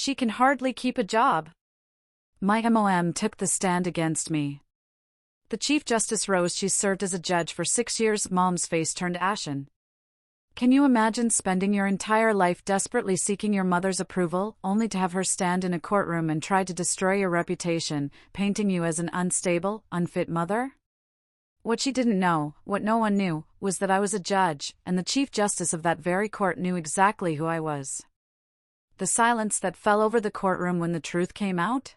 She can hardly keep a job. My mom took the stand against me. The Chief Justice rose. She served as a judge for 6 years. Mom's face turned ashen. Can you imagine spending your entire life desperately seeking your mother's approval, only to have her stand in a courtroom and try to destroy your reputation, painting you as an unstable, unfit mother? What she didn't know, what no one knew, was that I was a judge, and the Chief Justice of that very court knew exactly who I was. The silence that fell over the courtroom when the truth came out?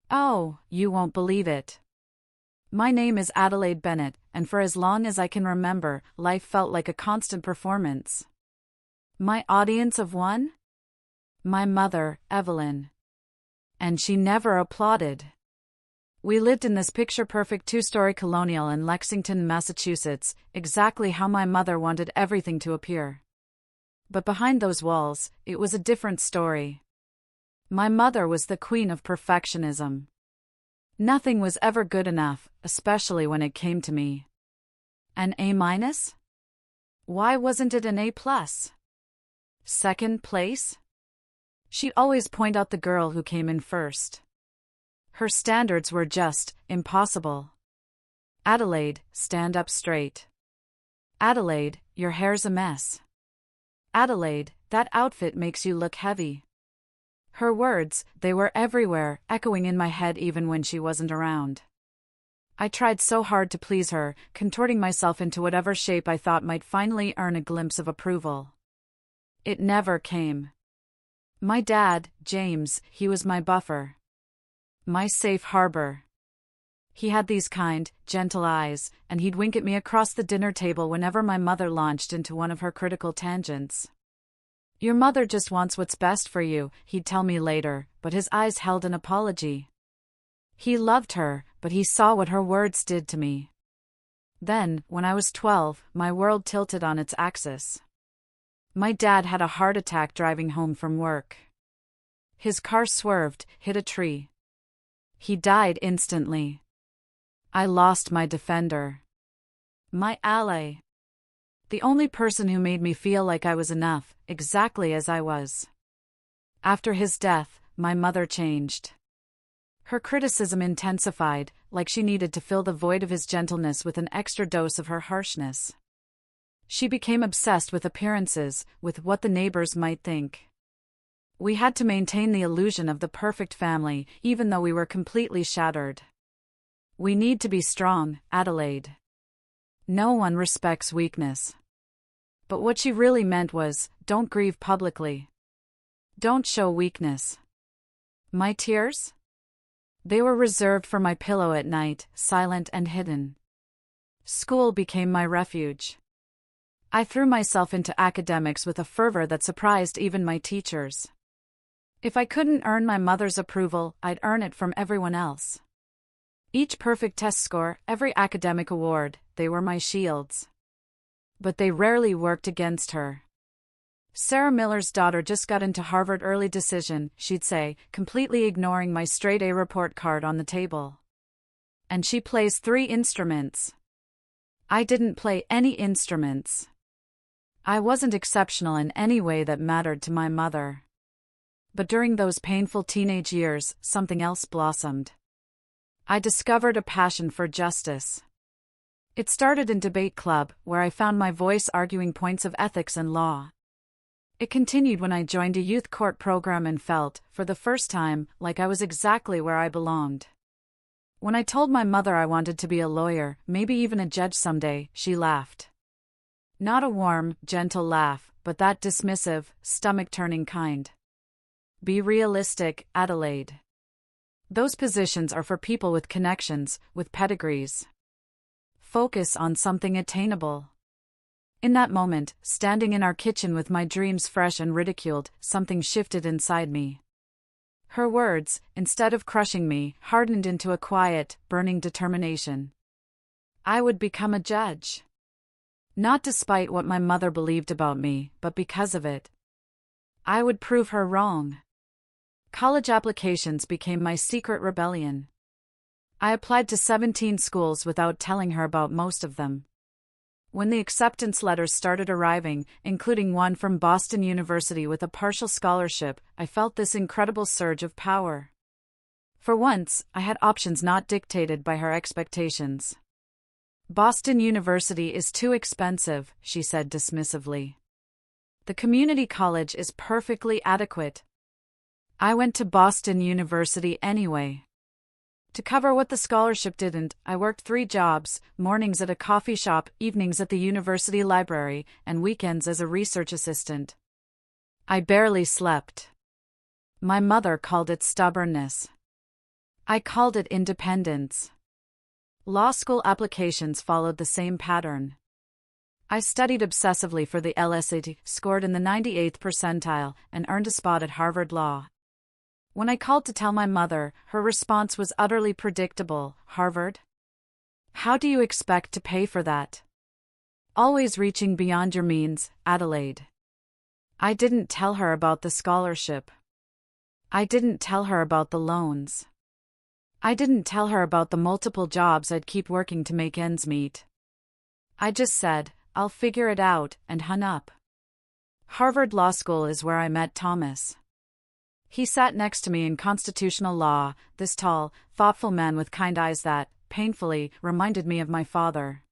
Oh, you won't believe it. My name is Adelaide Bennett, and for as long as I can remember, life felt like a constant performance. My audience of one? My mother, Evelyn. And she never applauded. We lived in this picture-perfect 2-story colonial in Lexington, Massachusetts, exactly how my mother wanted everything to appear. But behind those walls, it was a different story. My mother was the queen of perfectionism. Nothing was ever good enough, especially when it came to me. An A-? Why wasn't it an A+? Second place? She'd always point out the girl who came in first. Her standards were just impossible. Adelaide, stand up straight. Adelaide, your hair's a mess. Adelaide, that outfit makes you look heavy. Her words, they were everywhere, echoing in my head even when she wasn't around. I tried so hard to please her, contorting myself into whatever shape I thought might finally earn a glimpse of approval. It never came. My dad, James, he was my buffer. My safe harbor. He had these kind, gentle eyes, and he'd wink at me across the dinner table whenever my mother launched into one of her critical tangents. Your mother just wants what's best for you, he'd tell me later, but his eyes held an apology. He loved her, but he saw what her words did to me. Then, when I was 12, my world tilted on its axis. My dad had a heart attack driving home from work. His car swerved, hit a tree. He died instantly. I lost my defender. My ally. The only person who made me feel like I was enough, exactly as I was. After his death, my mother changed. Her criticism intensified, like she needed to fill the void of his gentleness with an extra dose of her harshness. She became obsessed with appearances, with what the neighbors might think. We had to maintain the illusion of the perfect family, even though we were completely shattered. We need to be strong, Adelaide. No one respects weakness. But what she really meant was, don't grieve publicly. Don't show weakness. My tears? They were reserved for my pillow at night, silent and hidden. School became my refuge. I threw myself into academics with a fervor that surprised even my teachers. If I couldn't earn my mother's approval, I'd earn it from everyone else. Each perfect test score, every academic award, they were my shields. But they rarely worked against her. Sarah Miller's daughter just got into Harvard early decision, she'd say, completely ignoring my straight A report card on the table. And she plays 3 instruments. I didn't play any instruments. I wasn't exceptional in any way that mattered to my mother. But during those painful teenage years, something else blossomed. I discovered a passion for justice. It started in debate club, where I found my voice arguing points of ethics and law. It continued when I joined a youth court program and felt, for the first time, like I was exactly where I belonged. When I told my mother I wanted to be a lawyer, maybe even a judge someday, she laughed. Not a warm, gentle laugh, but that dismissive, stomach-turning kind. Be realistic, Adelaide. Those positions are for people with connections, with pedigrees. Focus on something attainable. In that moment, standing in our kitchen with my dreams fresh and ridiculed, something shifted inside me. Her words, instead of crushing me, hardened into a quiet, burning determination. I would become a judge. Not despite what my mother believed about me, but because of it. I would prove her wrong. College applications became my secret rebellion. I applied to 17 schools without telling her about most of them. When the acceptance letters started arriving, including one from Boston University with a partial scholarship, I felt this incredible surge of power. For once, I had options not dictated by her expectations. "Boston University is too expensive," she said dismissively. "The community college is perfectly adequate." I went to Boston University anyway. To cover what the scholarship didn't, I worked 3 jobs: mornings at a coffee shop, evenings at the university library, and weekends as a research assistant. I barely slept. My mother called it stubbornness. I called it independence. Law school applications followed the same pattern. I studied obsessively for the LSAT, scored in the 98th percentile, and earned a spot at Harvard Law. When I called to tell my mother, her response was utterly predictable: "Harvard? How do you expect to pay for that? Always reaching beyond your means, Adelaide." I didn't tell her about the scholarship. I didn't tell her about the loans. I didn't tell her about the multiple jobs I'd keep working to make ends meet. I just said, "I'll figure it out," and hung up. Harvard Law School is where I met Thomas. He sat next to me in constitutional law, this tall, thoughtful man with kind eyes that, painfully, reminded me of my father.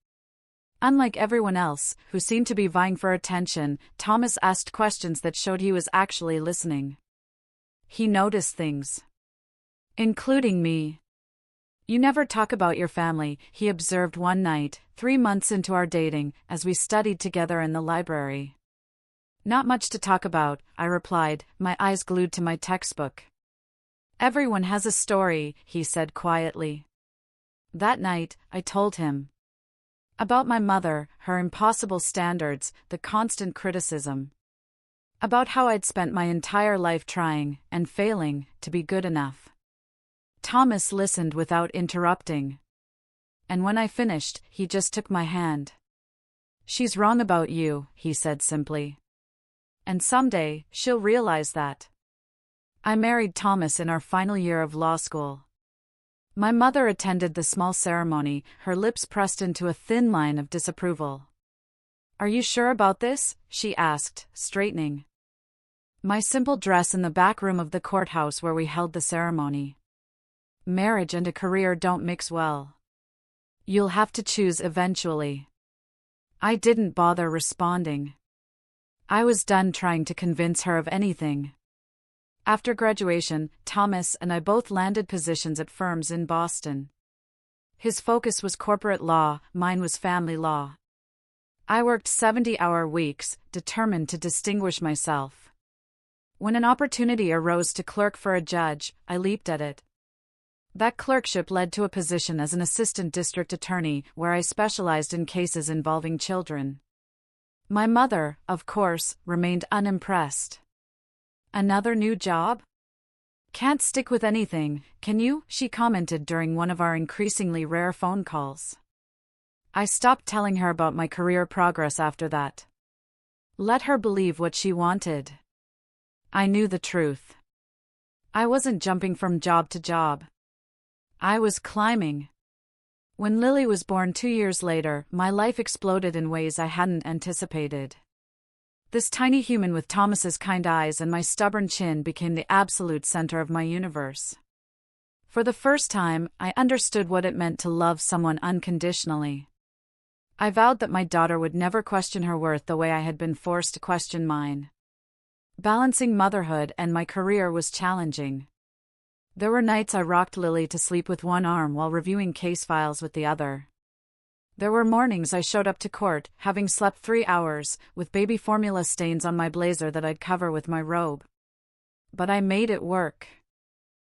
Unlike everyone else, who seemed to be vying for attention, Thomas asked questions that showed he was actually listening. He noticed things. Including me. "You never talk about your family," he observed one night, 3 months into our dating, as we studied together in the library. "Not much to talk about," I replied, my eyes glued to my textbook. "Everyone has a story," he said quietly. That night, I told him. About my mother, her impossible standards, the constant criticism. About how I'd spent my entire life trying, and failing, to be good enough. Thomas listened without interrupting. And when I finished, he just took my hand. "She's wrong about you," he said simply. "And someday, she'll realize that." I married Thomas in our final year of law school. My mother attended the small ceremony, her lips pressed into a thin line of disapproval. "Are you sure about this?" she asked, straightening. My simple dress in the back room of the courthouse where we held the ceremony. "Marriage and a career don't mix well. You'll have to choose eventually." I didn't bother responding. I was done trying to convince her of anything. After graduation, Thomas and I both landed positions at firms in Boston. His focus was corporate law, mine was family law. I worked 70-hour weeks, determined to distinguish myself. When an opportunity arose to clerk for a judge, I leaped at it. That clerkship led to a position as an assistant district attorney, where I specialized in cases involving children. My mother, of course, remained unimpressed. "Another new job? Can't stick with anything, can you?" she commented during one of our increasingly rare phone calls. I stopped telling her about my career progress after that. Let her believe what she wanted. I knew the truth. I wasn't jumping from job to job. I was climbing. When Lily was born 2 years later, my life exploded in ways I hadn't anticipated. This tiny human with Thomas's kind eyes and my stubborn chin became the absolute center of my universe. For the first time, I understood what it meant to love someone unconditionally. I vowed that my daughter would never question her worth the way I had been forced to question mine. Balancing motherhood and my career was challenging. There were nights I rocked Lily to sleep with one arm while reviewing case files with the other. There were mornings I showed up to court, having slept 3 hours, with baby formula stains on my blazer that I'd cover with my robe. But I made it work.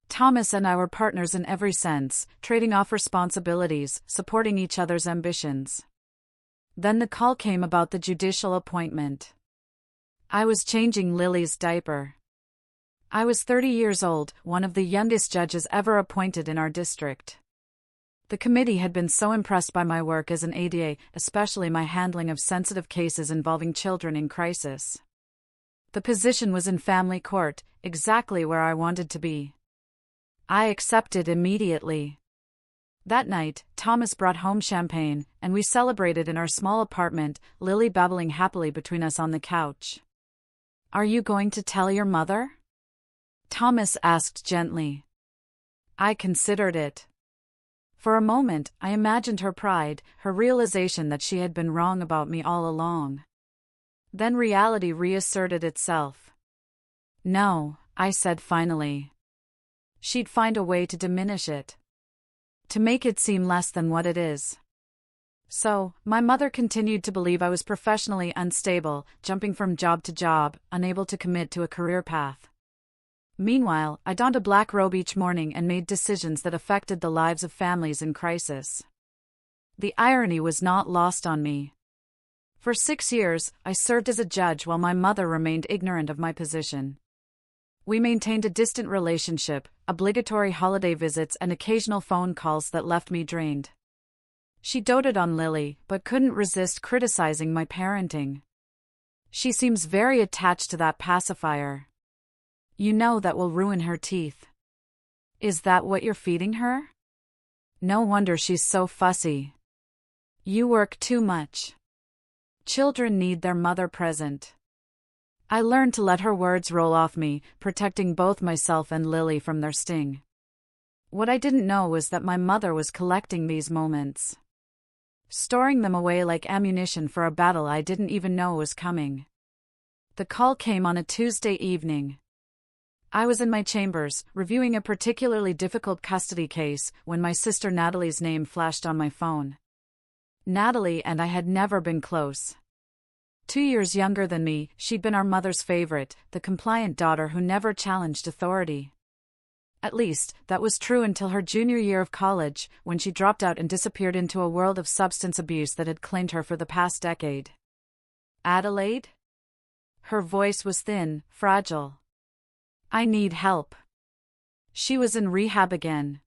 Thomas and I were partners in every sense, trading off responsibilities, supporting each other's ambitions. Then the call came about the judicial appointment. I was changing Lily's diaper. I was 30 years old, one of the youngest judges ever appointed in our district. The committee had been so impressed by my work as an ADA, especially my handling of sensitive cases involving children in crisis. The position was in family court, exactly where I wanted to be. I accepted immediately. That night, Thomas brought home champagne, and we celebrated in our small apartment, Lily babbling happily between us on the couch. "Are you going to tell your mother?" Thomas asked gently. I considered it. For a moment, I imagined her pride, her realization that she had been wrong about me all along. Then reality reasserted itself. "No," I said finally. "She'd find a way to diminish it. To make it seem less than what it is." So, my mother continued to believe I was professionally unstable, jumping from job to job, unable to commit to a career path. Meanwhile, I donned a black robe each morning and made decisions that affected the lives of families in crisis. The irony was not lost on me. For 6 years, I served as a judge while my mother remained ignorant of my position. We maintained a distant relationship, obligatory holiday visits and occasional phone calls that left me drained. She doted on Lily, but couldn't resist criticizing my parenting. "She seems very attached to that pacifier. You know that will ruin her teeth. Is that what you're feeding her? No wonder she's so fussy. You work too much. Children need their mother present." I learned to let her words roll off me, protecting both myself and Lily from their sting. What I didn't know was that my mother was collecting these moments, storing them away like ammunition for a battle I didn't even know was coming. The call came on a Tuesday evening. I was in my chambers, reviewing a particularly difficult custody case, when my sister Natalie's name flashed on my phone. Natalie and I had never been close. 2 years younger than me, she'd been our mother's favorite, the compliant daughter who never challenged authority. At least, that was true until her junior year of college, when she dropped out and disappeared into a world of substance abuse that had claimed her for the past decade. "Adelaide?" Her voice was thin, fragile. "I need help." She was in rehab again.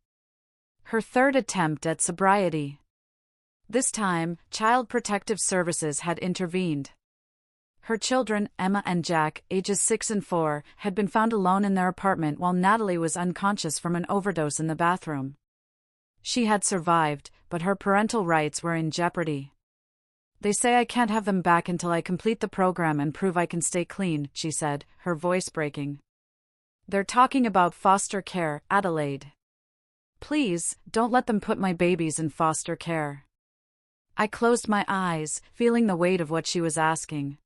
Her third attempt at sobriety. This time, Child Protective Services had intervened. Her children, Emma and Jack, ages 6 and 4, had been found alone in their apartment while Natalie was unconscious from an overdose in the bathroom. She had survived, but her parental rights were in jeopardy. "They say I can't have them back until I complete the program and prove I can stay clean," she said, her voice breaking. "They're talking about foster care, Adelaide. Please, don't let them put my babies in foster care." I closed my eyes, feeling the weight of what she was asking.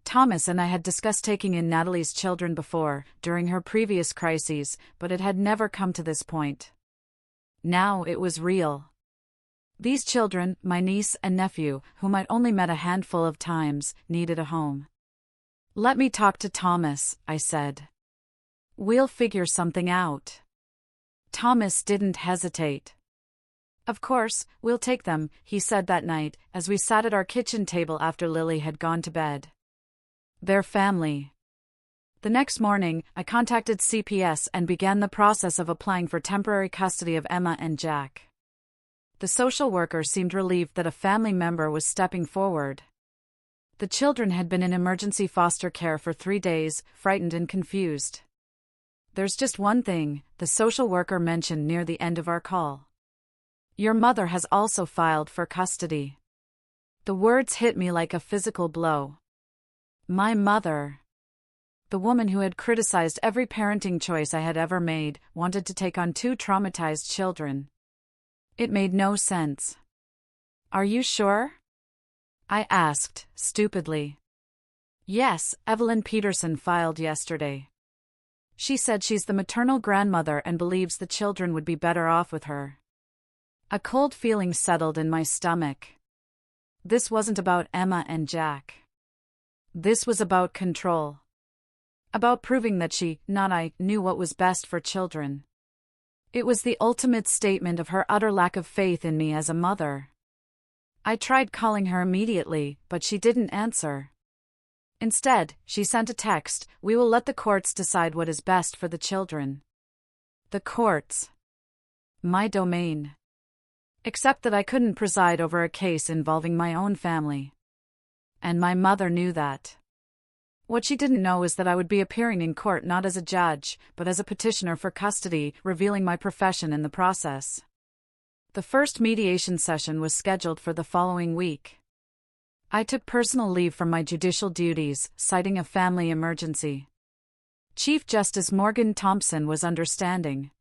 Thomas and I had discussed taking in Natalie's children before, during her previous crises, but it had never come to this point. Now it was real. These children, my niece and nephew, whom I'd only met a handful of times, needed a home. "Let me talk to Thomas," I said. "We'll figure something out." Thomas didn't hesitate. "Of course, we'll take them," he said that night, as we sat at our kitchen table after Lily had gone to bed. Their family. The next morning, I contacted CPS and began the process of applying for temporary custody of Emma and Jack. The social worker seemed relieved that a family member was stepping forward. The children had been in emergency foster care for 3 days, frightened and confused. "There's just one thing," the social worker mentioned near the end of our call. "Your mother has also filed for custody." The words hit me like a physical blow. My mother, the woman who had criticized every parenting choice I had ever made, wanted to take on 2 traumatized children. It made no sense. "Are you sure?" I asked, stupidly. "Yes, Evelyn Peterson filed yesterday. She said she's the maternal grandmother and believes the children would be better off with her." A cold feeling settled in my stomach. This wasn't about Emma and Jack. This was about control. About proving that she, not I, knew what was best for children. It was the ultimate statement of her utter lack of faith in me as a mother. I tried calling her immediately, but she didn't answer. Instead, she sent a text, "We will let the courts decide what is best for the children." The courts. My domain. Except that I couldn't preside over a case involving my own family. And my mother knew that. What she didn't know is that I would be appearing in court not as a judge, but as a petitioner for custody, revealing my profession in the process. The first mediation session was scheduled for the following week. I took personal leave from my judicial duties, citing a family emergency. Chief Justice Morgan Thompson was understanding.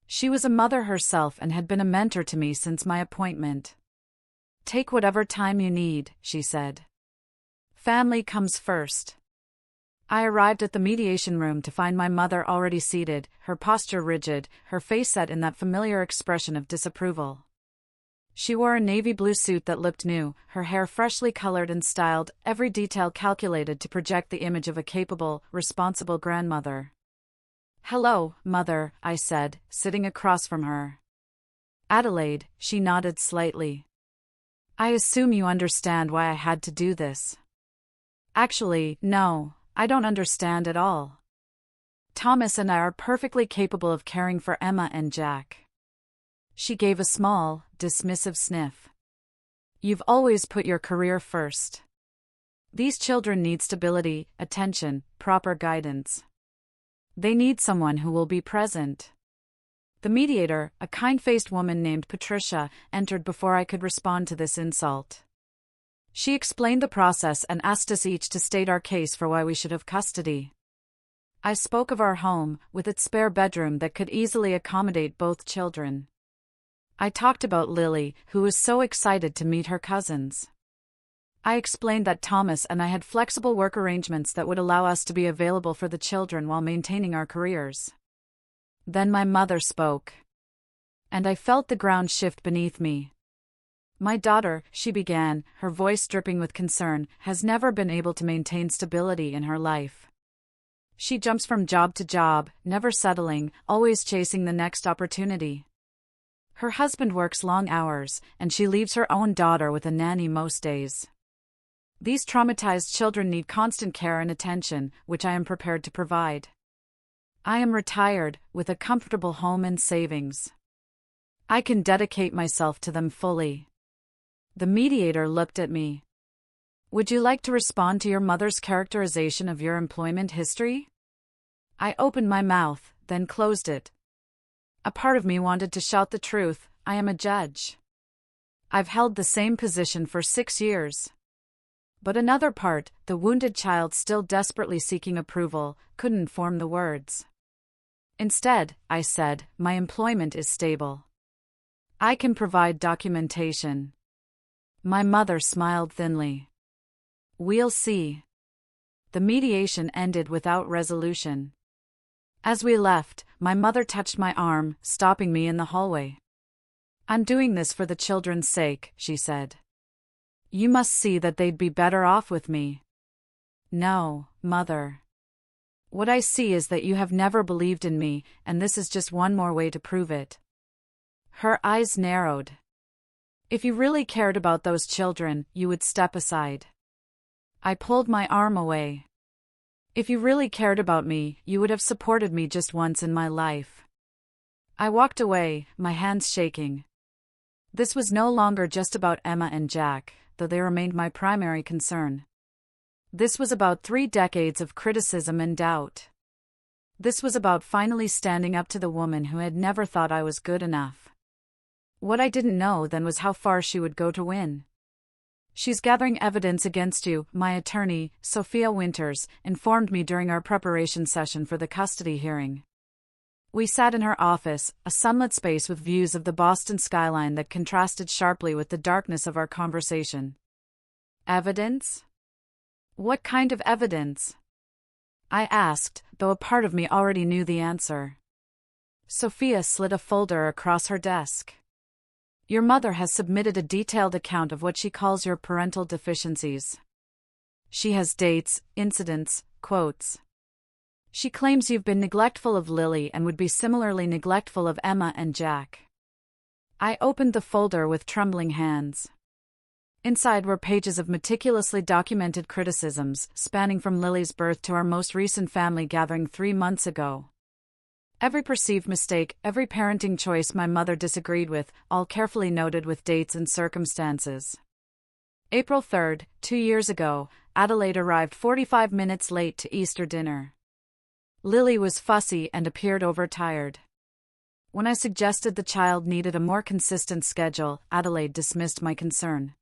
She was a mother herself and had been a mentor to me since my appointment. "Take whatever time you need," she said. "Family comes first." I arrived at the mediation room to find my mother already seated, her posture rigid, her face set in that familiar expression of disapproval. She wore a navy blue suit that looked new, her hair freshly colored and styled, every detail calculated to project the image of a capable, responsible grandmother. "Hello, Mother," I said, sitting across from her. "Adelaide," she nodded slightly. "I assume you understand why I had to do this." "Actually, no. I don't understand at all. Thomas and I are perfectly capable of caring for Emma and Jack." She gave a small, dismissive sniff. "You've always put your career first. These children need stability, attention, proper guidance. They need someone who will be present." The mediator, a kind-faced woman named Patricia, entered before I could respond to this insult. She explained the process and asked us each to state our case for why we should have custody. I spoke of our home, with its spare bedroom that could easily accommodate both children. I talked about Lily, who was so excited to meet her cousins. I explained that Thomas and I had flexible work arrangements that would allow us to be available for the children while maintaining our careers. Then my mother spoke. And I felt the ground shift beneath me. "My daughter," she began, her voice dripping with concern, "has never been able to maintain stability in her life. She jumps from job to job, never settling, always chasing the next opportunity. Her husband works long hours, and she leaves her own daughter with a nanny most days. These traumatized children need constant care and attention, which I am prepared to provide. I am retired, with a comfortable home and savings. I can dedicate myself to them fully." The mediator looked at me. "Would you like to respond to your mother's characterization of your employment history?" I opened my mouth, then closed it. A part of me wanted to shout the truth: I am a judge. I've held the same position for 6 years. But another part, the wounded child still desperately seeking approval, couldn't form the words. "Instead," I said, "my employment is stable. I can provide documentation." My mother smiled thinly. "We'll see." The mediation ended without resolution. As we left, my mother touched my arm, stopping me in the hallway. "I'm doing this for the children's sake," she said. "You must see that they'd be better off with me." "No, Mother. What I see is that you have never believed in me, and this is just one more way to prove it." Her eyes narrowed. "If you really cared about those children, you would step aside." I pulled my arm away. "If you really cared about me, you would have supported me just once in my life." I walked away, my hands shaking. This was no longer just about Emma and Jack, though they remained my primary concern. This was about 3 decades of criticism and doubt. This was about finally standing up to the woman who had never thought I was good enough. What I didn't know then was how far she would go to win. "She's gathering evidence against you," my attorney, Sophia Winters, informed me during our preparation session for the custody hearing. We sat in her office, a sunlit space with views of the Boston skyline that contrasted sharply with the darkness of our conversation. "Evidence? What kind of evidence?" I asked, though a part of me already knew the answer. Sophia slid a folder across her desk. "Your mother has submitted a detailed account of what she calls your parental deficiencies. She has dates, incidents, quotes. She claims you've been neglectful of Lily and would be similarly neglectful of Emma and Jack." I opened the folder with trembling hands. Inside were pages of meticulously documented criticisms, spanning from Lily's birth to our most recent family gathering 3 months ago. Every perceived mistake, every parenting choice my mother disagreed with, all carefully noted with dates and circumstances. April 3rd, 2 years ago, Adelaide arrived 45 minutes late to Easter dinner. Lily was fussy and appeared overtired. When I suggested the child needed a more consistent schedule, Adelaide dismissed my concern.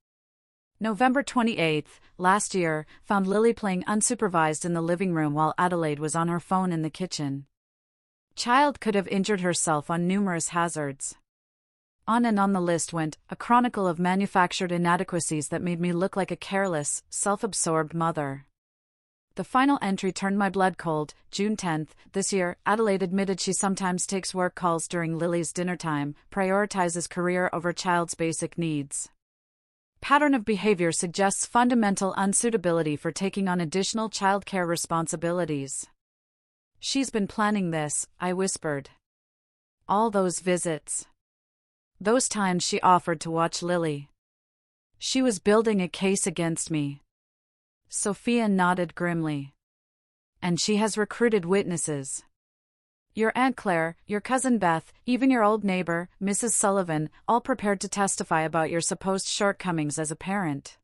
November 28th, last year, found Lily playing unsupervised in the living room while Adelaide was on her phone in the kitchen. Child could have injured herself on numerous hazards. On and on the list went, a chronicle of manufactured inadequacies that made me look like a careless, self-absorbed mother. The final entry turned my blood cold. June 10th, this year, Adelaide admitted she sometimes takes work calls during Lily's dinner time, prioritizes career over child's basic needs. Pattern of behavior suggests fundamental unsuitability for taking on additional childcare responsibilities. She's been planning this, I whispered. All those visits. Those times she offered to watch Lily. She was building a case against me. Sophia nodded grimly. And she has recruited witnesses. Your Aunt Claire, your cousin Beth, even your old neighbor, Mrs. Sullivan, all prepared to testify about your supposed shortcomings as a parent.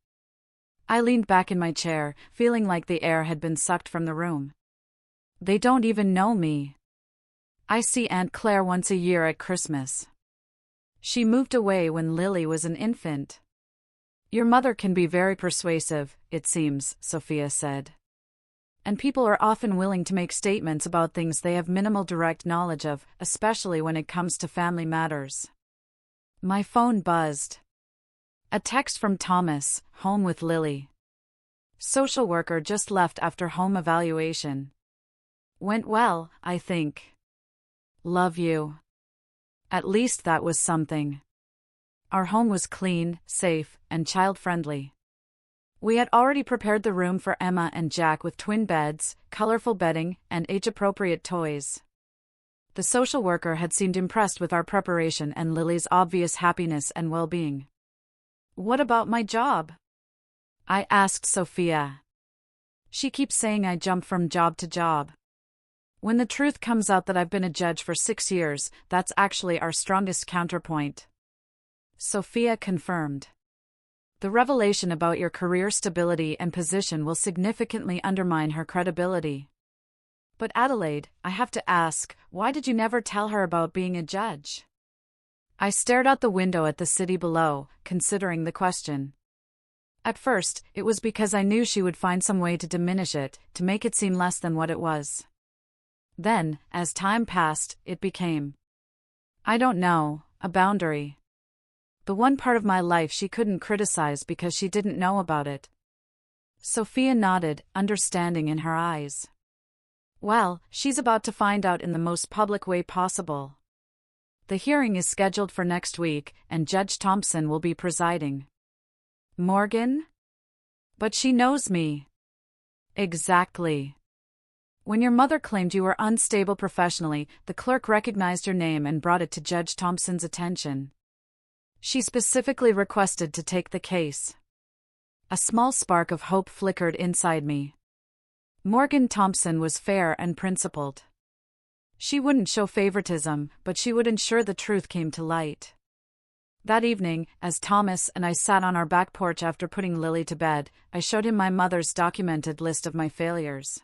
I leaned back in my chair, feeling like the air had been sucked from the room. They don't even know me. I see Aunt Claire once a year at Christmas. She moved away when Lily was an infant. Your mother can be very persuasive, it seems, Sophia said. And people are often willing to make statements about things they have minimal direct knowledge of, especially when it comes to family matters. My phone buzzed. A text from Thomas, home with Lily. Social worker just left after home evaluation. Went well, I think. Love you. At least that was something. Our home was clean, safe, and child-friendly. We had already prepared the room for Emma and Jack with twin beds, colorful bedding, and age-appropriate toys. The social worker had seemed impressed with our preparation and Lily's obvious happiness and well-being. What about my job? I asked Sophia. She keeps saying I jump from job to job. When the truth comes out that I've been a judge for 6 years, that's actually our strongest counterpoint. Sophia confirmed. The revelation about your career stability and position will significantly undermine her credibility. But Adelaide, I have to ask, why did you never tell her about being a judge? I stared out the window at the city below, considering the question. At first, it was because I knew she would find some way to diminish it, to make it seem less than what it was. Then, as time passed, it became, I don't know, a boundary. The one part of my life she couldn't criticize because she didn't know about it. Sophia nodded, understanding in her eyes. Well, she's about to find out in the most public way possible. The hearing is scheduled for next week, and Judge Thompson will be presiding. Morgan? But she knows me. Exactly. When your mother claimed you were unstable professionally, the clerk recognized your name and brought it to Judge Thompson's attention. She specifically requested to take the case. A small spark of hope flickered inside me. Morgan Thompson was fair and principled. She wouldn't show favoritism, but she would ensure the truth came to light. That evening, as Thomas and I sat on our back porch after putting Lily to bed, I showed him my mother's documented list of my failures.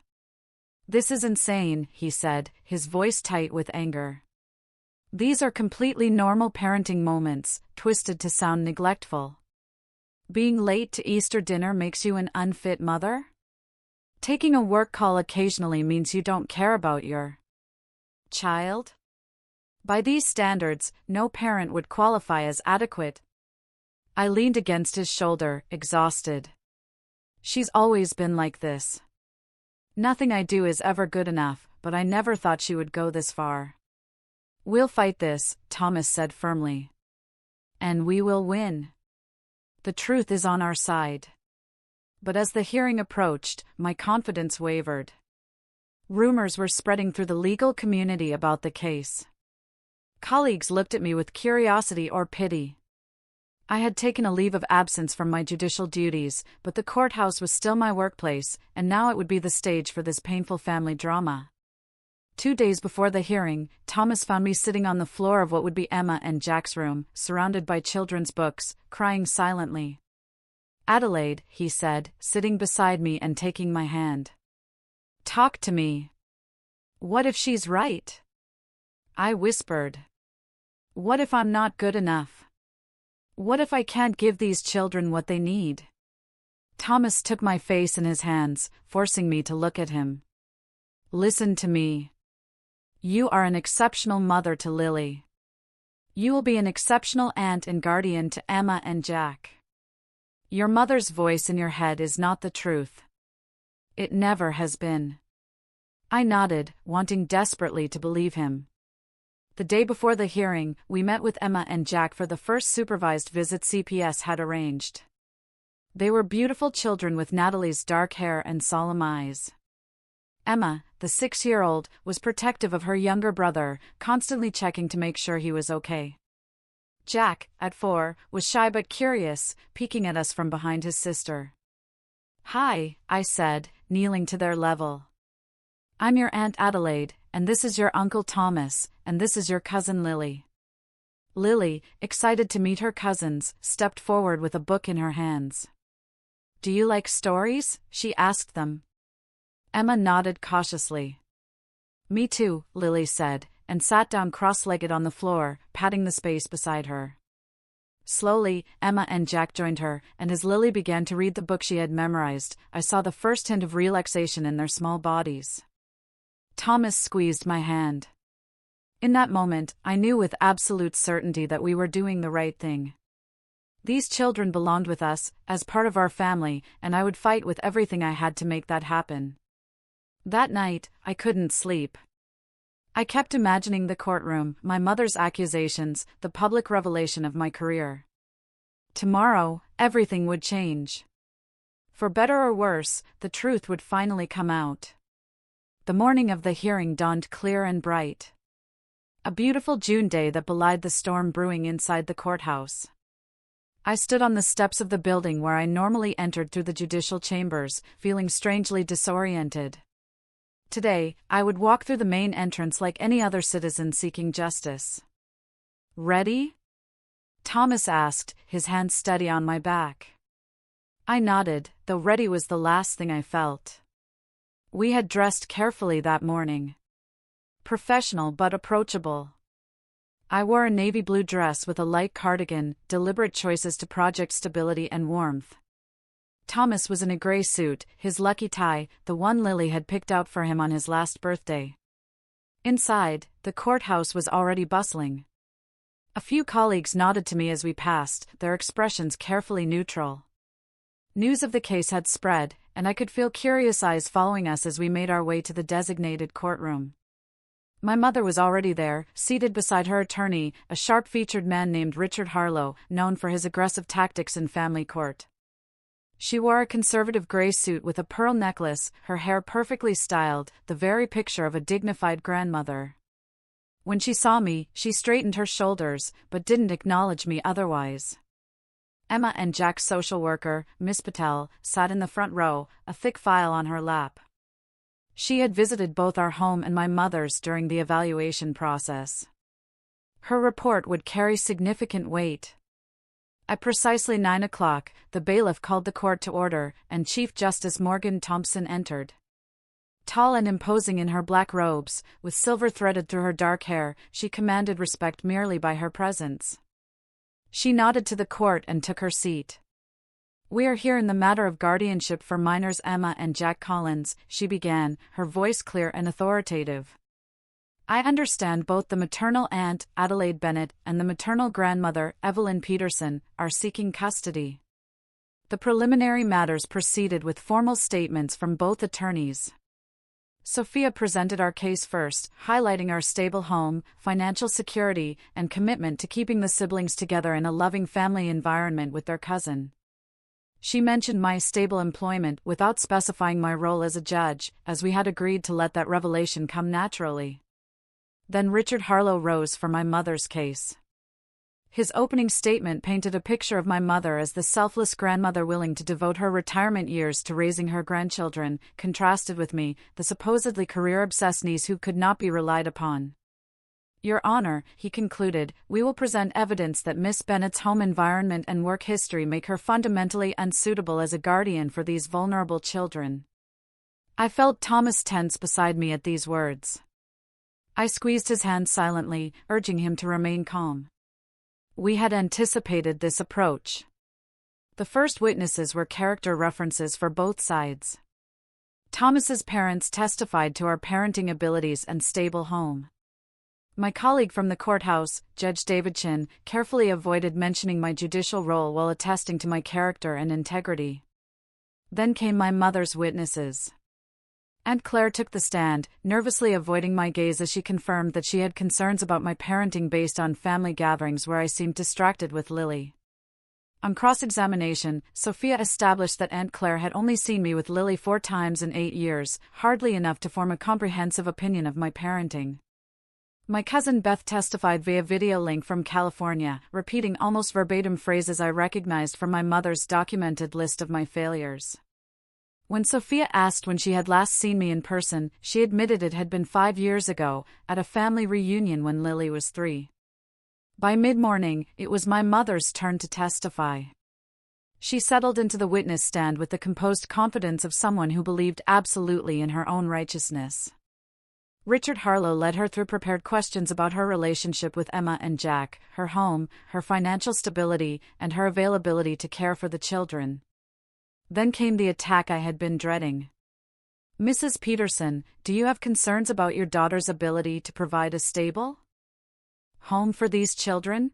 This is insane, he said, his voice tight with anger. These are completely normal parenting moments, twisted to sound neglectful. Being late to Easter dinner makes you an unfit mother? Taking a work call occasionally means you don't care about your child? By these standards, no parent would qualify as adequate. I leaned against his shoulder, exhausted. She's always been like this. Nothing I do is ever good enough, but I never thought she would go this far. We'll fight this, Thomas said firmly. And we will win. The truth is on our side. But as the hearing approached, my confidence wavered. Rumors were spreading through the legal community about the case. Colleagues looked at me with curiosity or pity. I had taken a leave of absence from my judicial duties, but the courthouse was still my workplace, and now it would be the stage for this painful family drama. 2 days before the hearing, Thomas found me sitting on the floor of what would be Emma and Jack's room, surrounded by children's books, crying silently. Adelaide, he said, sitting beside me and taking my hand. Talk to me. What if she's right? I whispered. What if I'm not good enough? What if I can't give these children what they need? Thomas took my face in his hands, forcing me to look at him. Listen to me. You are an exceptional mother to Lily. You will be an exceptional aunt and guardian to Emma and Jack. Your mother's voice in your head is not the truth. It never has been. I nodded, wanting desperately to believe him. The day before the hearing, we met with Emma and Jack for the first supervised visit CPS had arranged. They were beautiful children with Natalie's dark hair and solemn eyes. Emma, the 6-year-old, was protective of her younger brother, constantly checking to make sure he was okay. Jack, at 4, was shy but curious, peeking at us from behind his sister. "Hi," I said, kneeling to their level. "I'm your Aunt Adelaide, and this is your Uncle Thomas, and this is your cousin Lily." Lily, excited to meet her cousins, stepped forward with a book in her hands. "Do you like stories?" she asked them. Emma nodded cautiously. "Me too," Lily said, and sat down cross-legged on the floor, patting the space beside her. Slowly, Emma and Jack joined her, and as Lily began to read the book she had memorized, I saw the first hint of relaxation in their small bodies. Thomas squeezed my hand. In that moment, I knew with absolute certainty that we were doing the right thing. These children belonged with us, as part of our family, and I would fight with everything I had to make that happen. That night, I couldn't sleep. I kept imagining the courtroom, my mother's accusations, the public revelation of my career. Tomorrow, everything would change. For better or worse, the truth would finally come out. The morning of the hearing dawned clear and bright. A beautiful June day that belied the storm brewing inside the courthouse. I stood on the steps of the building where I normally entered through the judicial chambers, feeling strangely disoriented. Today, I would walk through the main entrance like any other citizen seeking justice. "Ready?" Thomas asked, his hand steady on my back. I nodded, though ready was the last thing I felt. We had dressed carefully that morning. Professional but approachable. I wore a navy blue dress with a light cardigan, deliberate choices to project stability and warmth. Thomas was in a gray suit, his lucky tie, the one Lily had picked out for him on his last birthday. Inside, the courthouse was already bustling. A few colleagues nodded to me as we passed, their expressions carefully neutral. News of the case had spread, and I could feel curious eyes following us as we made our way to the designated courtroom. My mother was already there, seated beside her attorney, a sharp-featured man named Richard Harlow, known for his aggressive tactics in family court. She wore a conservative gray suit with a pearl necklace, her hair perfectly styled, the very picture of a dignified grandmother. When she saw me, she straightened her shoulders, but didn't acknowledge me otherwise. Emma and Jack's social worker, Miss Patel, sat in the front row, a thick file on her lap. She had visited both our home and my mother's during the evaluation process. Her report would carry significant weight. At precisely 9 o'clock, the bailiff called the court to order, and Chief Justice Morgan Thompson entered. Tall and imposing in her black robes, with silver threaded through her dark hair, she commanded respect merely by her presence. She nodded to the court and took her seat. "We are here in the matter of guardianship for minors Emma and Jack Collins," she began, her voice clear and authoritative. "I understand both the maternal aunt, Adelaide Bennett, and the maternal grandmother, Evelyn Peterson, are seeking custody." The preliminary matters proceeded with formal statements from both attorneys. Sophia presented our case first, highlighting our stable home, financial security, and commitment to keeping the siblings together in a loving family environment with their cousin. She mentioned my stable employment without specifying my role as a judge, as we had agreed to let that revelation come naturally. Then Richard Harlow rose for my mother's case. His opening statement painted a picture of my mother as the selfless grandmother willing to devote her retirement years to raising her grandchildren, contrasted with me, the supposedly career-obsessed niece who could not be relied upon. "Your Honor," he concluded, "we will present evidence that Miss Bennett's home environment and work history make her fundamentally unsuitable as a guardian for these vulnerable children." I felt Thomas tense beside me at these words. I squeezed his hand silently, urging him to remain calm. We had anticipated this approach. The first witnesses were character references for both sides. Thomas's parents testified to our parenting abilities and stable home. My colleague from the courthouse, Judge Davidson, carefully avoided mentioning my judicial role while attesting to my character and integrity. Then came my mother's witnesses. Aunt Claire took the stand, nervously avoiding my gaze as she confirmed that she had concerns about my parenting based on family gatherings where I seemed distracted with Lily. On cross-examination, Sophia established that Aunt Claire had only seen me with Lily 4 times in 8 years, hardly enough to form a comprehensive opinion of my parenting. My cousin Beth testified via video link from California, repeating almost verbatim phrases I recognized from my mother's documented list of my failures. When Sophia asked when she had last seen me in person, she admitted it had been 5 years ago, at a family reunion when Lily was 3. By mid-morning, it was my mother's turn to testify. She settled into the witness stand with the composed confidence of someone who believed absolutely in her own righteousness. Richard Harlow led her through prepared questions about her relationship with Emma and Jack, her home, her financial stability, and her availability to care for the children. Then came the attack I had been dreading. Mrs. Peterson, do you have concerns about your daughter's ability to provide a stable home for these children?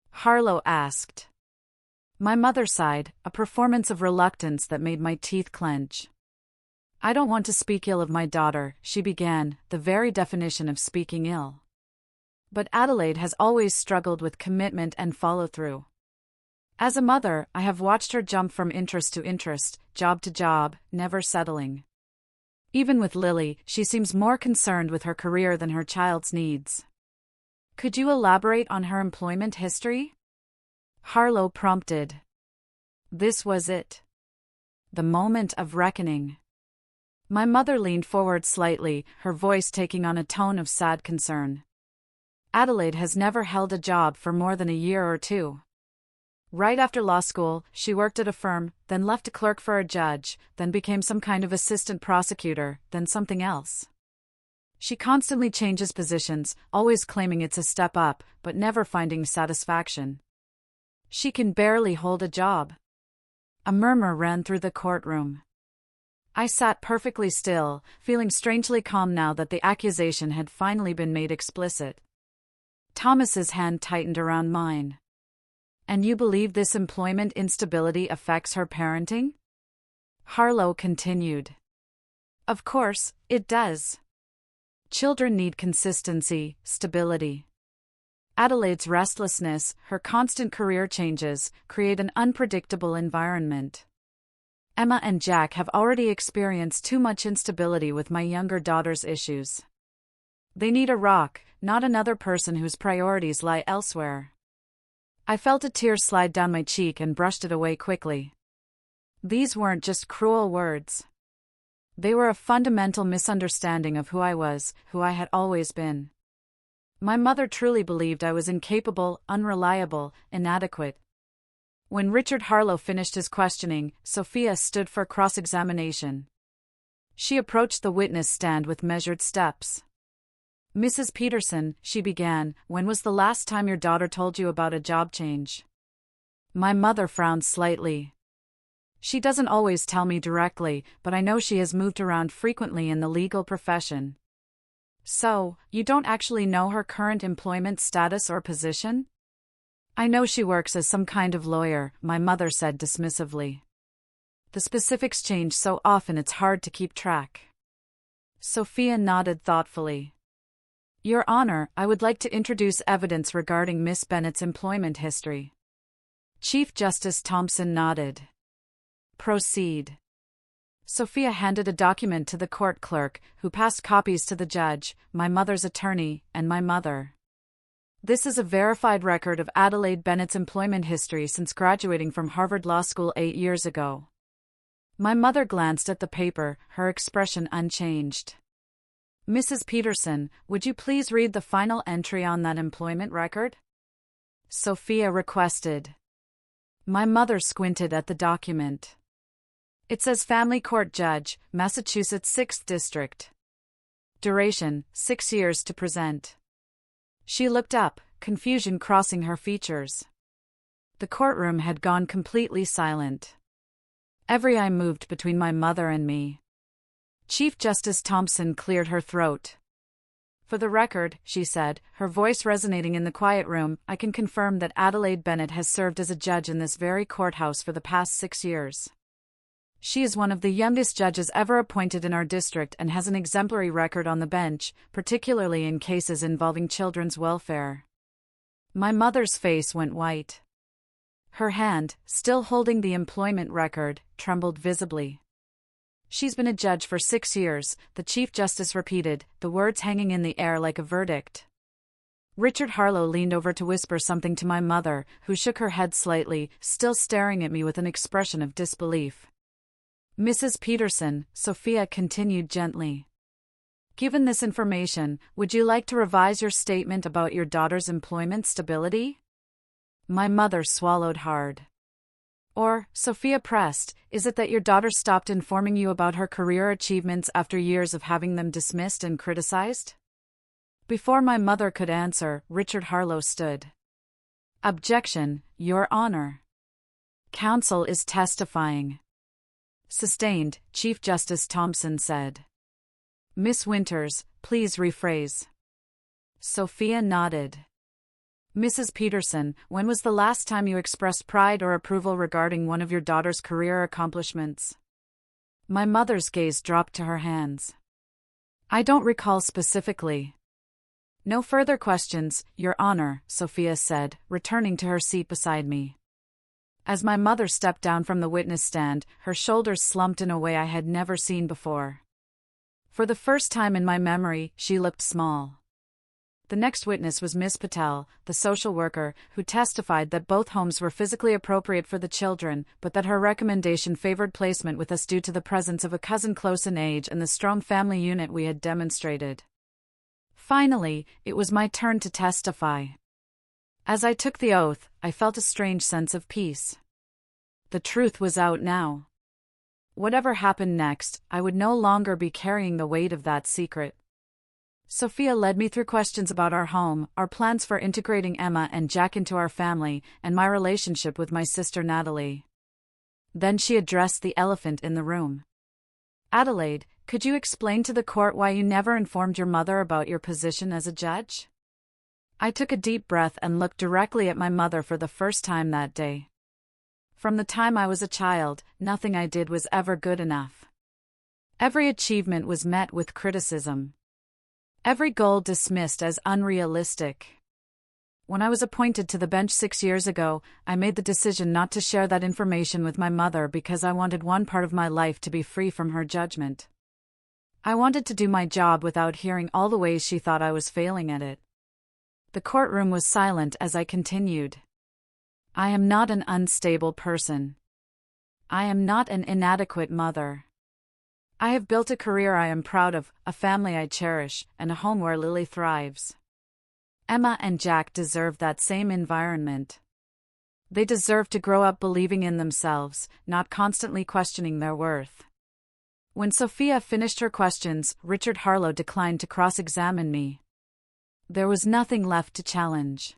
Harlow asked. My mother sighed, a performance of reluctance that made my teeth clench. I don't want to speak ill of my daughter, she began, the very definition of speaking ill. But Adelaide has always struggled with commitment and follow-through. As a mother, I have watched her jump from interest to interest, job to job, never settling. Even with Lily, she seems more concerned with her career than her child's needs. Could you elaborate on her employment history? Harlow prompted. This was it. The moment of reckoning. My mother leaned forward slightly, her voice taking on a tone of sad concern. Adelaide has never held a job for more than a year or 2. Right after law school, she worked at a firm, then left to clerk for a judge, then became some kind of assistant prosecutor, then something else. She constantly changes positions, always claiming it's a step up, but never finding satisfaction. She can barely hold a job. A murmur ran through the courtroom. I sat perfectly still, feeling strangely calm now that the accusation had finally been made explicit. Thomas's hand tightened around mine. And you believe this employment instability affects her parenting? Harlow continued. Of course, it does. Children need consistency, stability. Adelaide's restlessness, her constant career changes, create an unpredictable environment. Emma and Jack have already experienced too much instability with my younger daughter's issues. They need a rock, not another person whose priorities lie elsewhere. I felt a tear slide down my cheek and brushed it away quickly. These weren't just cruel words. They were a fundamental misunderstanding of who I was, who I had always been. My mother truly believed I was incapable, unreliable, inadequate. When Richard Harlow finished his questioning, Sophia stood for cross-examination. She approached the witness stand with measured steps. Mrs. Peterson, she began, when was the last time your daughter told you about a job change? My mother frowned slightly. She doesn't always tell me directly, but I know she has moved around frequently in the legal profession. So, you don't actually know her current employment status or position? I know she works as some kind of lawyer, my mother said dismissively. The specifics change so often it's hard to keep track. Sophia nodded thoughtfully. Your Honor, I would like to introduce evidence regarding Miss Bennett's employment history. Chief Justice Thompson nodded. Proceed. Sophia handed a document to the court clerk, who passed copies to the judge, my mother's attorney, and my mother. This is a verified record of Adelaide Bennett's employment history since graduating from Harvard Law School 8 years ago. My mother glanced at the paper, her expression unchanged. Mrs. Peterson, would you please read the final entry on that employment record? Sophia requested. My mother squinted at the document. It says Family Court Judge, Massachusetts 6th District. Duration, 6 years to present. She looked up, confusion crossing her features. The courtroom had gone completely silent. Every eye moved between my mother and me. Chief Justice Thompson cleared her throat. "For the record," she said, her voice resonating in the quiet room, "I can confirm that Adelaide Bennett has served as a judge in this very courthouse for the past 6 years. She is one of the youngest judges ever appointed in our district and has an exemplary record on the bench, particularly in cases involving children's welfare." My mother's face went white. Her hand, still holding the employment record, trembled visibly. "She's been a judge for 6 years," the Chief Justice repeated, the words hanging in the air like a verdict. Richard Harlow leaned over to whisper something to my mother, who shook her head slightly, still staring at me with an expression of disbelief. "Mrs. Peterson," Sophia continued gently. "Given this information, would you like to revise your statement about your daughter's employment stability?" My mother swallowed hard. "Or," Sophia pressed, "is it that your daughter stopped informing you about her career achievements after years of having them dismissed and criticized?" Before my mother could answer, Richard Harlow stood. "Objection, Your Honor. Counsel is testifying." "Sustained," Chief Justice Thompson said. "Miss Winters, please rephrase." Sophia nodded. "Mrs. Peterson, when was the last time you expressed pride or approval regarding one of your daughter's career accomplishments?" My mother's gaze dropped to her hands. "I don't recall specifically." "No further questions, Your Honor," Sophia said, returning to her seat beside me. As my mother stepped down from the witness stand, her shoulders slumped in a way I had never seen before. For the first time in my memory, she looked small. The next witness was Miss Patel, the social worker, who testified that both homes were physically appropriate for the children, but that her recommendation favored placement with us due to the presence of a cousin close in age and the strong family unit we had demonstrated. Finally, it was my turn to testify. As I took the oath, I felt a strange sense of peace. The truth was out now. Whatever happened next, I would no longer be carrying the weight of that secret. Sophia led me through questions about our home, our plans for integrating Emma and Jack into our family, and my relationship with my sister Natalie. Then she addressed the elephant in the room. "Adelaide, could you explain to the court why you never informed your mother about your position as a judge?" I took a deep breath and looked directly at my mother for the first time that day. From the time I was a child, nothing I did was ever good enough. Every achievement was met with criticism. Every goal dismissed as unrealistic. When I was appointed to the bench 6 years ago, I made the decision not to share that information with my mother because I wanted one part of my life to be free from her judgment. I wanted to do my job without hearing all the ways she thought I was failing at it. The courtroom was silent as I continued. I am not an unstable person. I am not an inadequate mother. I have built a career I am proud of, a family I cherish, and a home where Lily thrives. Emma and Jack deserve that same environment. They deserve to grow up believing in themselves, not constantly questioning their worth. When Sophia finished her questions, Richard Harlow declined to cross-examine me. There was nothing left to challenge.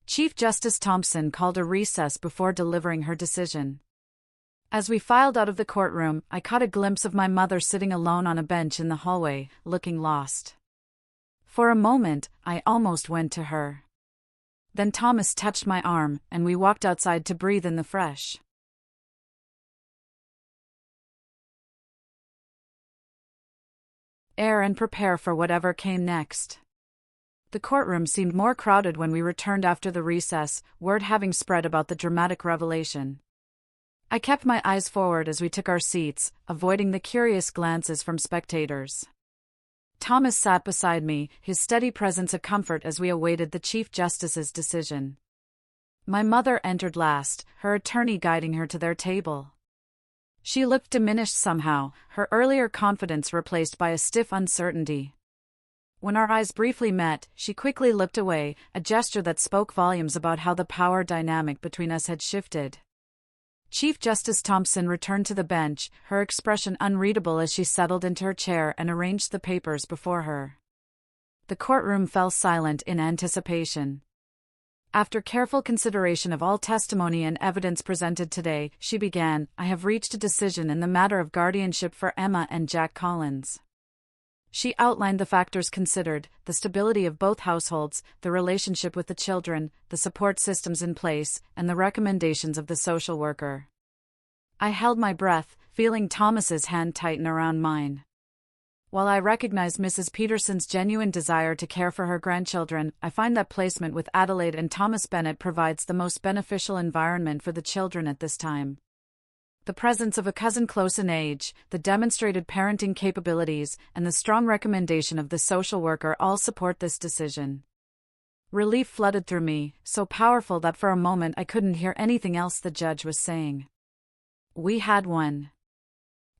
Chief Justice Thompson called a recess before delivering her decision. As we filed out of the courtroom, I caught a glimpse of my mother sitting alone on a bench in the hallway, looking lost. For a moment, I almost went to her. Then Thomas touched my arm, and we walked outside to breathe in the fresh air and prepare for whatever came next. The courtroom seemed more crowded when we returned after the recess, word having spread about the dramatic revelation. I kept my eyes forward as we took our seats, avoiding the curious glances from spectators. Thomas sat beside me, his steady presence a comfort as we awaited the Chief Justice's decision. My mother entered last, her attorney guiding her to their table. She looked diminished somehow, her earlier confidence replaced by a stiff uncertainty. When our eyes briefly met, she quickly looked away, a gesture that spoke volumes about how the power dynamic between us had shifted. Chief Justice Thompson returned to the bench, her expression unreadable as she settled into her chair and arranged the papers before her. The courtroom fell silent in anticipation. After careful consideration of all testimony and evidence presented today, she began, I have reached a decision in the matter of guardianship for Emma and Jack Collins. She outlined the factors considered, the stability of both households, the relationship with the children, the support systems in place, and the recommendations of the social worker. I held my breath, feeling Thomas's hand tighten around mine. While I recognize Mrs. Peterson's genuine desire to care for her grandchildren, I find that placement with Adelaide and Thomas Bennett provides the most beneficial environment for the children at this time. The presence of a cousin close in age, the demonstrated parenting capabilities, and the strong recommendation of the social worker all support this decision. Relief flooded through me, so powerful that for a moment I couldn't hear anything else the judge was saying. We had won.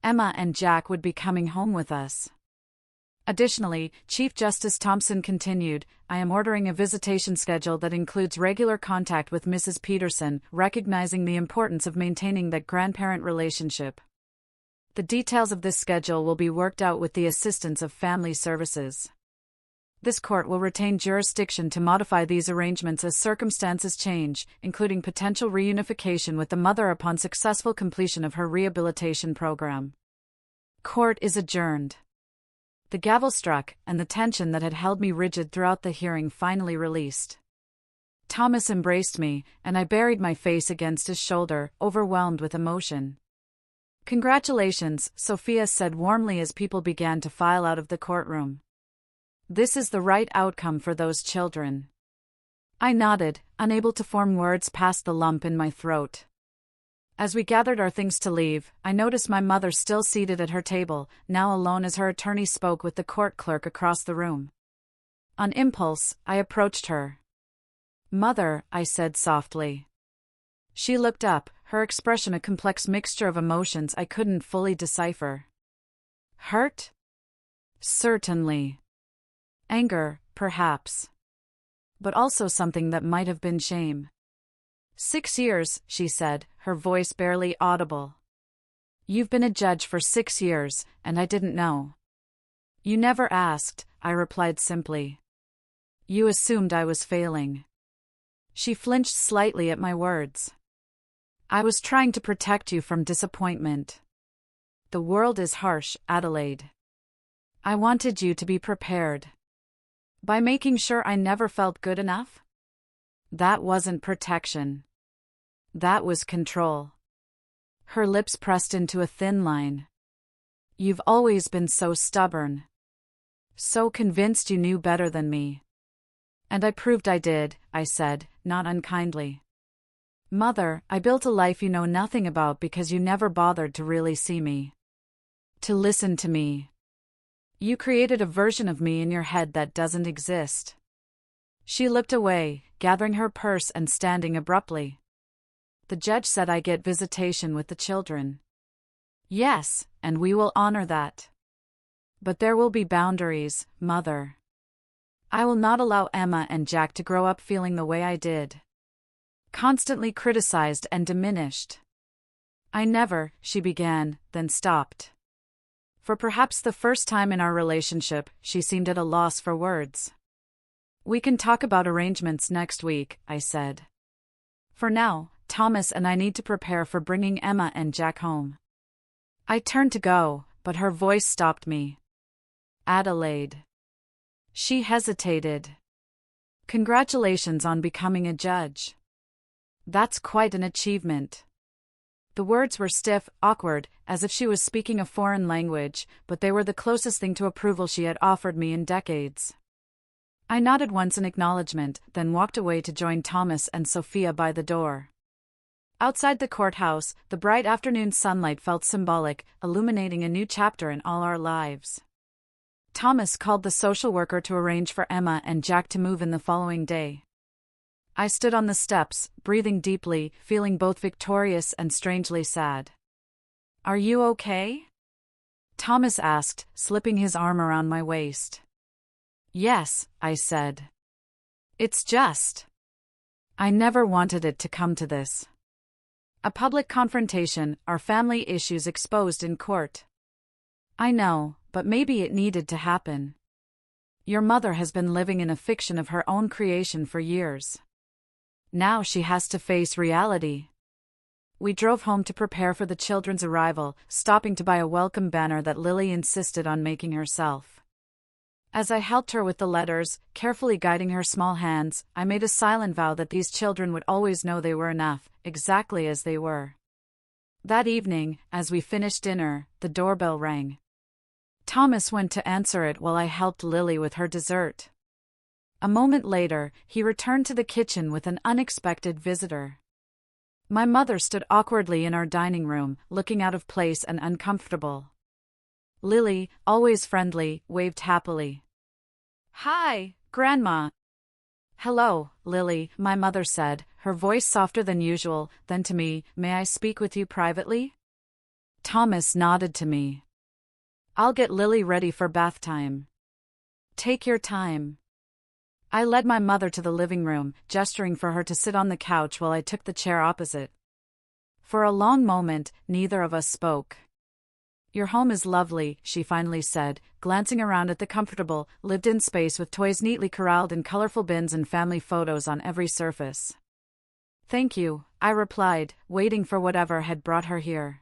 Emma and Jack would be coming home with us. Additionally, Chief Justice Thompson continued, I am ordering a visitation schedule that includes regular contact with Mrs. Peterson, recognizing the importance of maintaining that grandparent relationship. The details of this schedule will be worked out with the assistance of family services. This court will retain jurisdiction to modify these arrangements as circumstances change, including potential reunification with the mother upon successful completion of her rehabilitation program. Court is adjourned. The gavel struck, and the tension that had held me rigid throughout the hearing finally released. Thomas embraced me, and I buried my face against his shoulder, overwhelmed with emotion. Congratulations, Sophia said warmly as people began to file out of the courtroom. This is the right outcome for those children. I nodded, unable to form words past the lump in my throat. As we gathered our things to leave, I noticed my mother still seated at her table, now alone as her attorney spoke with the court clerk across the room. On impulse, I approached her. Mother, I said softly. She looked up, her expression a complex mixture of emotions I couldn't fully decipher. Hurt? Certainly. Anger, perhaps. But also something that might have been shame. 6 years, she said, her voice barely audible. You've been a judge for 6 years, and I didn't know. You never asked, I replied simply. You assumed I was failing. She flinched slightly at my words. I was trying to protect you from disappointment. The world is harsh, Adelaide. I wanted you to be prepared. By making sure I never felt good enough? That wasn't protection. That was control. Her lips pressed into a thin line. You've always been so stubborn. So convinced you knew better than me. And I proved I did, I said, not unkindly. Mother, I built a life you know nothing about because you never bothered to really see me. To listen to me. You created a version of me in your head that doesn't exist. She looked away, gathering her purse and standing abruptly. The judge said I get visitation with the children. Yes, and we will honor that. But there will be boundaries, Mother. I will not allow Emma and Jack to grow up feeling the way I did. Constantly criticized and diminished. I never, she began, then stopped. For perhaps the first time in our relationship, she seemed at a loss for words. We can talk about arrangements next week, I said. For now, Thomas and I need to prepare for bringing Emma and Jack home. I turned to go, but her voice stopped me. Adelaide. She hesitated. Congratulations on becoming a judge. That's quite an achievement. The words were stiff, awkward, as if she was speaking a foreign language, but they were the closest thing to approval she had offered me in decades. I nodded once in acknowledgement, then walked away to join Thomas and Sophia by the door. Outside the courthouse, the bright afternoon sunlight felt symbolic, illuminating a new chapter in all our lives. Thomas called the social worker to arrange for Emma and Jack to move in the following day. I stood on the steps, breathing deeply, feeling both victorious and strangely sad. Are you okay? Thomas asked, slipping his arm around my waist. Yes, I said. It's just. I never wanted it to come to this. A public confrontation, our family issues exposed in court. I know, but maybe it needed to happen. Your mother has been living in a fiction of her own creation for years. Now she has to face reality. We drove home to prepare for the children's arrival, stopping to buy a welcome banner that Lily insisted on making herself. As I helped her with the letters, carefully guiding her small hands, I made a silent vow that these children would always know they were enough, exactly as they were. That evening, as we finished dinner, the doorbell rang. Thomas went to answer it while I helped Lily with her dessert. A moment later, he returned to the kitchen with an unexpected visitor. My mother stood awkwardly in our dining room, looking out of place and uncomfortable. Lily, always friendly, waved happily. "Hi, Grandma." "Hello, Lily," my mother said, her voice softer than usual, then to me, "May I speak with you privately?" Thomas nodded to me. "I'll get Lily ready for bath time." "Take your time." I led my mother to the living room, gesturing for her to sit on the couch while I took the chair opposite. For a long moment, neither of us spoke. "Your home is lovely," she finally said, glancing around at the comfortable, lived-in space with toys neatly corralled in colorful bins and family photos on every surface. "Thank you," I replied, waiting for whatever had brought her here.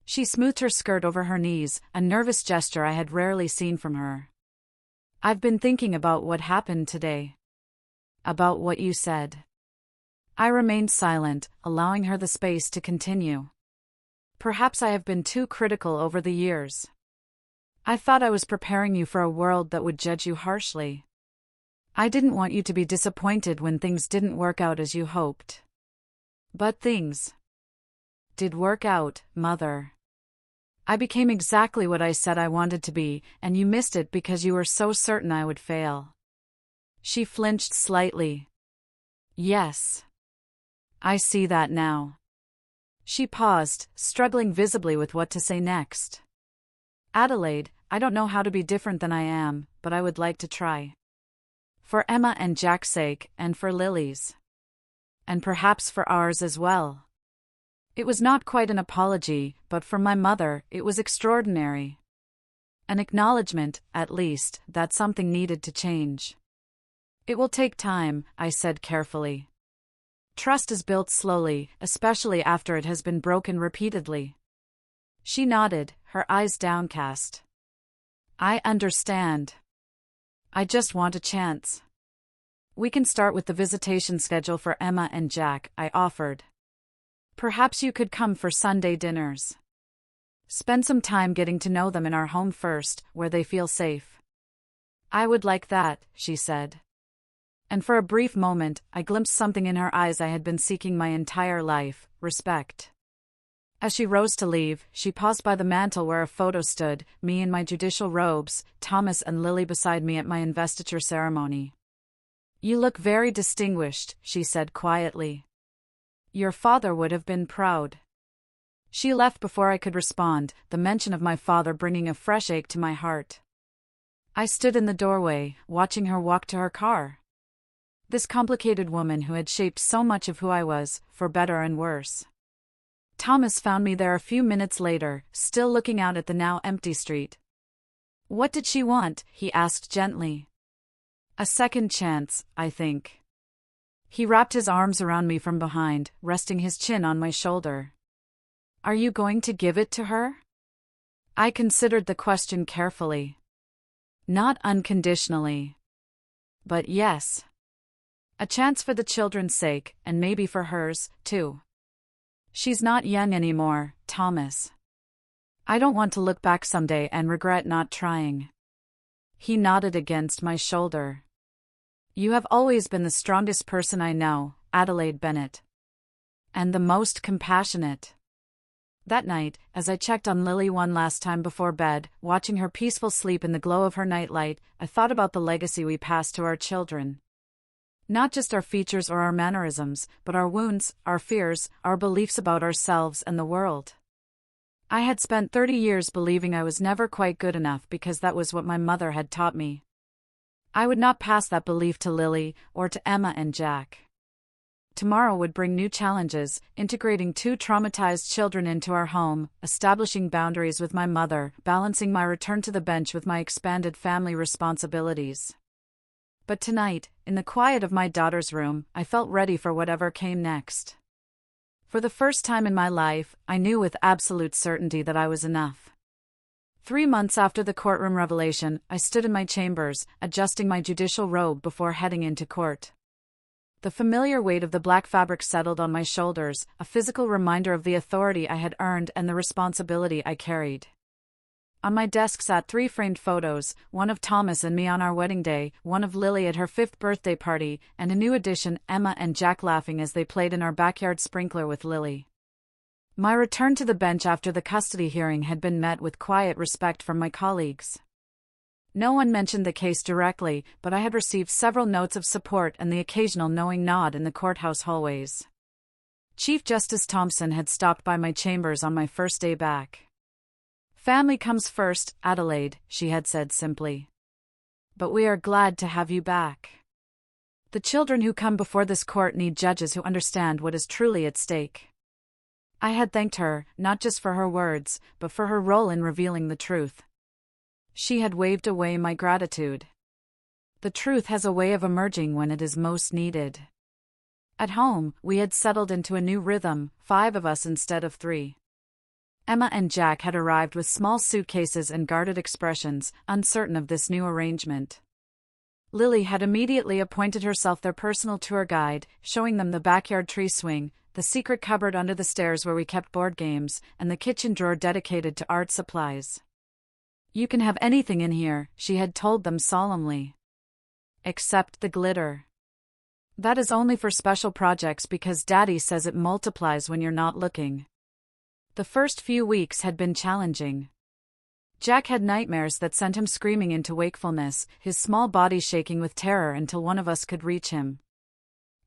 She smoothed her skirt over her knees, a nervous gesture I had rarely seen from her. "I've been thinking about what happened today. About what you said." I remained silent, allowing her the space to continue. "Perhaps I have been too critical over the years. I thought I was preparing you for a world that would judge you harshly. I didn't want you to be disappointed when things didn't work out as you hoped. But things did work out, Mother. I became exactly what I said I wanted to be, and you missed it because you were so certain I would fail." She flinched slightly. "Yes. I see that now." She paused, struggling visibly with what to say next. "Adelaide, I don't know how to be different than I am, but I would like to try. For Emma and Jack's sake, and for Lily's. And perhaps for ours as well." It was not quite an apology, but for my mother, it was extraordinary. An acknowledgement, at least, that something needed to change. "It will take time," I said carefully. "Trust is built slowly, especially after it has been broken repeatedly." She nodded, her eyes downcast. "I understand. I just want a chance." "We can start with the visitation schedule for Emma and Jack," I offered. "Perhaps you could come for Sunday dinners. Spend some time getting to know them in our home first, where they feel safe." "I would like that," she said. And for a brief moment, I glimpsed something in her eyes I had been seeking my entire life: respect. As she rose to leave, she paused by the mantel where a photo stood, me in my judicial robes, Thomas and Lily beside me at my investiture ceremony. "You look very distinguished," she said quietly. "Your father would have been proud." She left before I could respond, the mention of my father bringing a fresh ache to my heart. I stood in the doorway, watching her walk to her car. This complicated woman who had shaped so much of who I was, for better and worse. Thomas found me there a few minutes later, still looking out at the now empty street. "What did she want?" he asked gently. "A second chance, I think." He wrapped his arms around me from behind, resting his chin on my shoulder. "Are you going to give it to her?" I considered the question carefully. Not unconditionally. But yes. A chance for the children's sake, and maybe for hers, too. She's not young anymore, Thomas. I don't want to look back someday and regret not trying. He nodded against my shoulder. "You have always been the strongest person I know, Adelaide Bennett. And the most compassionate." That night, as I checked on Lily one last time before bed, watching her peaceful sleep in the glow of her nightlight, I thought about the legacy we pass to our children. Not just our features or our mannerisms, but our wounds, our fears, our beliefs about ourselves and the world. I had spent 30 years believing I was never quite good enough because that was what my mother had taught me. I would not pass that belief to Lily, or to Emma and Jack. Tomorrow would bring new challenges, integrating two traumatized children into our home, establishing boundaries with my mother, balancing my return to the bench with my expanded family responsibilities. But tonight, in the quiet of my daughter's room, I felt ready for whatever came next. For the first time in my life, I knew with absolute certainty that I was enough. 3 months after the courtroom revelation, I stood in my chambers, adjusting my judicial robe before heading into court. The familiar weight of the black fabric settled on my shoulders, a physical reminder of the authority I had earned and the responsibility I carried. On my desk sat 3 framed photos, one of Thomas and me on our wedding day, one of Lily at her 5th birthday party, and a new addition, Emma and Jack laughing as they played in our backyard sprinkler with Lily. My return to the bench after the custody hearing had been met with quiet respect from my colleagues. No one mentioned the case directly, but I had received several notes of support and the occasional knowing nod in the courthouse hallways. Chief Justice Thompson had stopped by my chambers on my first day back. "Family comes first, Adelaide," she had said simply. "But we are glad to have you back. The children who come before this court need judges who understand what is truly at stake." I had thanked her, not just for her words, but for her role in revealing the truth. She had waved away my gratitude. The truth has a way of emerging when it is most needed. At home, we had settled into a new rhythm, 5 of us instead of 3. Emma and Jack had arrived with small suitcases and guarded expressions, uncertain of this new arrangement. Lily had immediately appointed herself their personal tour guide, showing them the backyard tree swing, the secret cupboard under the stairs where we kept board games, and the kitchen drawer dedicated to art supplies. "You can have anything in here," she had told them solemnly. "Except the glitter. That is only for special projects because Daddy says it multiplies when you're not looking." The first few weeks had been challenging. Jack had nightmares that sent him screaming into wakefulness, his small body shaking with terror until one of us could reach him.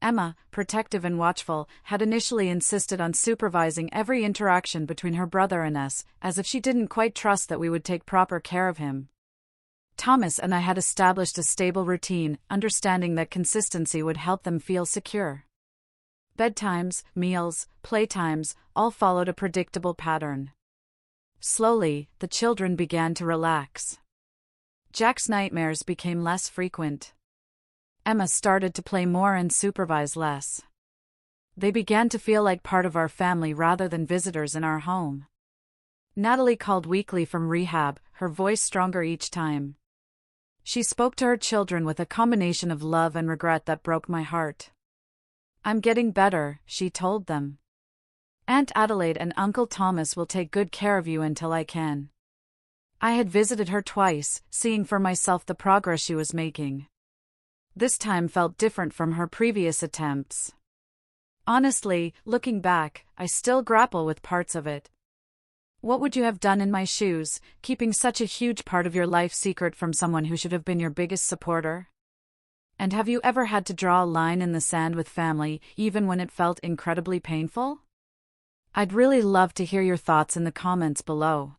Emma, protective and watchful, had initially insisted on supervising every interaction between her brother and us, as if she didn't quite trust that we would take proper care of him. Thomas and I had established a stable routine, understanding that consistency would help them feel secure. Bedtimes, meals, playtimes, all followed a predictable pattern. Slowly, the children began to relax. Jack's nightmares became less frequent. Emma started to play more and supervise less. They began to feel like part of our family rather than visitors in our home. Natalie called weekly from rehab, her voice stronger each time. She spoke to her children with a combination of love and regret that broke my heart. "I'm getting better," she told them. "Aunt Adelaide and Uncle Thomas will take good care of you until I can." I had visited her twice, seeing for myself the progress she was making. This time felt different from her previous attempts. Honestly, looking back, I still grapple with parts of it. What would you have done in my shoes, keeping such a huge part of your life secret from someone who should have been your biggest supporter? And have you ever had to draw a line in the sand with family, even when it felt incredibly painful? I'd really love to hear your thoughts in the comments below.